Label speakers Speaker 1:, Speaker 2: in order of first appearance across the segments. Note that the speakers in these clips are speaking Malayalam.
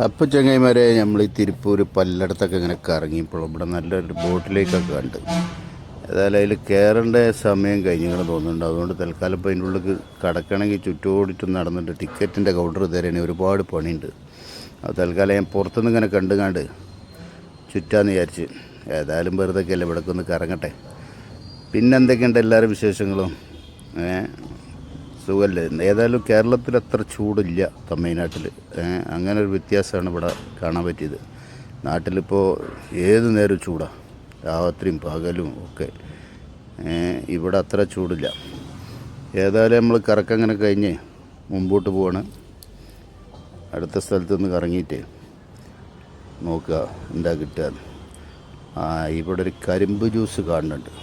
Speaker 1: അപ്പോൾ ചങ്ങായിമാരെ നമ്മൾ ഈ തിരുപ്പൂർ പല്ലടത്തൊക്കെ ഇങ്ങനെ കറങ്ങിയപ്പോൾ ഇവിടെ നല്ലൊരു ബോട്ടിലേക്കൊക്കെ കണ്ട്. ഏതായാലും അതിൽ കയറേണ്ട സമയം കഴിഞ്ഞിങ്ങനെ തോന്നുന്നുണ്ട്. അതുകൊണ്ട് തൽക്കാലം ഇപ്പോൾ അതിൻ്റെ ഉള്ളിൽ കടക്കണമെങ്കിൽ ചുറ്റോടിട്ട് നടന്നിട്ട് ടിക്കറ്റിൻ്റെ കൗണ്ടർ തരാൻ ഒരുപാട് പണിയുണ്ട്. അത് തൽക്കാലം ഞാൻ പുറത്തുനിന്ന് ഇങ്ങനെ കണ്ടുകാണ്ട് ചുറ്റാന്ന് വിചാരിച്ച്. ഏതായാലും വെറുതെ അല്ലേ ഇവിടേക്ക് ഒന്ന് കറങ്ങട്ടെ. പിന്നെ എന്തൊക്കെയുണ്ട് എല്ലാവരും വിശേഷങ്ങളും? സുഖമല്ലേ? ഏതായാലും കേരളത്തിൽ അത്ര ചൂടില്ല തമിഴ്നാട്ടിൽ. അങ്ങനെ ഒരു വ്യത്യാസമാണ് ഇവിടെ കാണാൻ പറ്റിയത്. നാട്ടിലിപ്പോൾ ഏത് നേരം ചൂടാണ്, രാത്രിയും പകലും ഒക്കെ. ഇവിടെ അത്ര ചൂടില്ല. ഏതായാലും നമ്മൾ കറക്കങ്ങനെ കഴിഞ്ഞ് മുമ്പോട്ട് പോവാണ്. അടുത്ത സ്ഥലത്ത് നിന്ന് കറങ്ങിയിട്ട് നോക്കുക എന്താ കിട്ടുക. ഇവിടെ ഒരു കരിമ്പ് ജ്യൂസ് കാണുന്നുണ്ട്.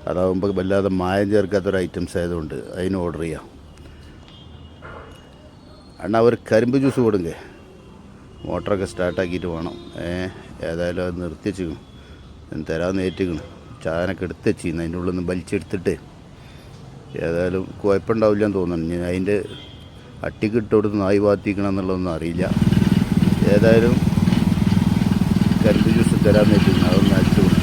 Speaker 1: അതാകുമ്പോൾ വല്ലാതെ മായം ചേർക്കാത്തൊരു ഐറ്റംസ് ആയതുകൊണ്ട് അതിന് ഓർഡർ ചെയ്യാം. അണ്ണാ ഒരു കരിമ്പ് ജ്യൂസ് കൊടുങ്കേ. മോട്ടറൊക്കെ സ്റ്റാർട്ടാക്കിയിട്ട് വേണം. ഏതായാലും അത് നിർത്തിച്ചിരിക്കണം, തരാമെന്ന് ഏറ്റിക്കണം. ചാനൊക്കെ എടുത്ത് വെച്ചിരുന്നു, അതിൻ്റെ ഉള്ളിൽ നിന്ന് വലിച്ചെടുത്തിട്ട്. ഏതായാലും കുഴപ്പമുണ്ടാവില്ല എന്ന് തോന്നുന്നു. ഞാൻ അതിൻ്റെ അട്ടിക്കിട്ട് കൊടുത്ത് നായി വാത്തിക്കണം എന്നുള്ളതൊന്നും അറിയില്ല. ഏതായാലും കരിമ്പ് ജ്യൂസ് തരാമെന്ന് ഏറ്റിക്കണം, അതൊന്ന് അടിച്ച് കുടിക്കാം.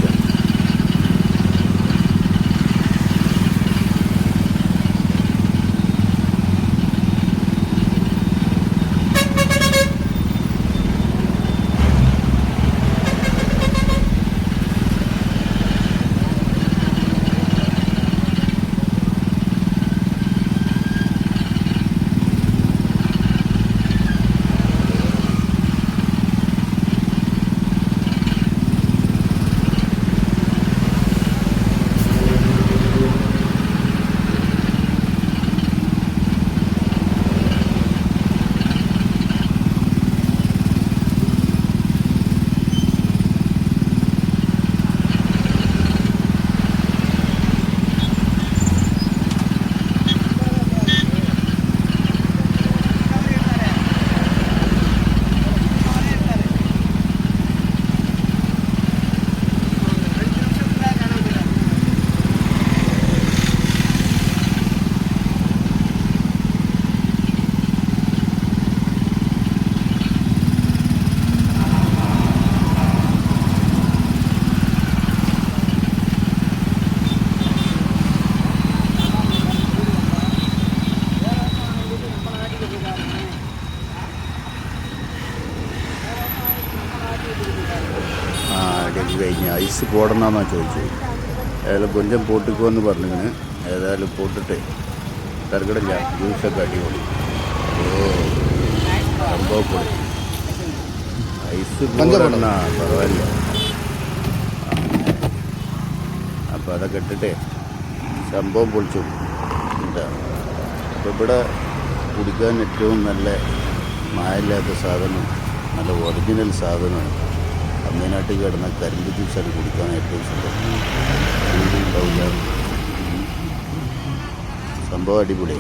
Speaker 1: കഴിഞ്ഞ് ഐസ് പോടണമെന്നാണ് ചോദിച്ചത്. ഏതായാലും കൊഞ്ചം പോട്ടിക്കുമെന്ന് പറഞ്ഞിങ്ങനെ. ഏതായാലും പോട്ടിട്ട് തരക്കടില്ല, ജ്യൂസൊക്കെ അടിപൊളി. സംഭവം പൊളി. ഐസ് പോടണ പരവായില്ല. അപ്പോൾ അതൊക്കെ ഇട്ടിട്ട് സംഭവം പൊളിച്ചു. എന്താ അപ്പോൾ ഇവിടെ കുടിക്കാൻ ഏറ്റവും നല്ല മായമില്ലാത്ത സാധനം, നല്ല ഒറിജിനൽ സാധനമാണ് തമിഴ്നാട്ടിൽ കിടന്ന കരിമ്പ് ജ്യൂസാണ് കുടിക്കാൻ ഏറ്റവും സുഖം. ഉണ്ടാവില്ല, സംഭവം അടിപൊളി.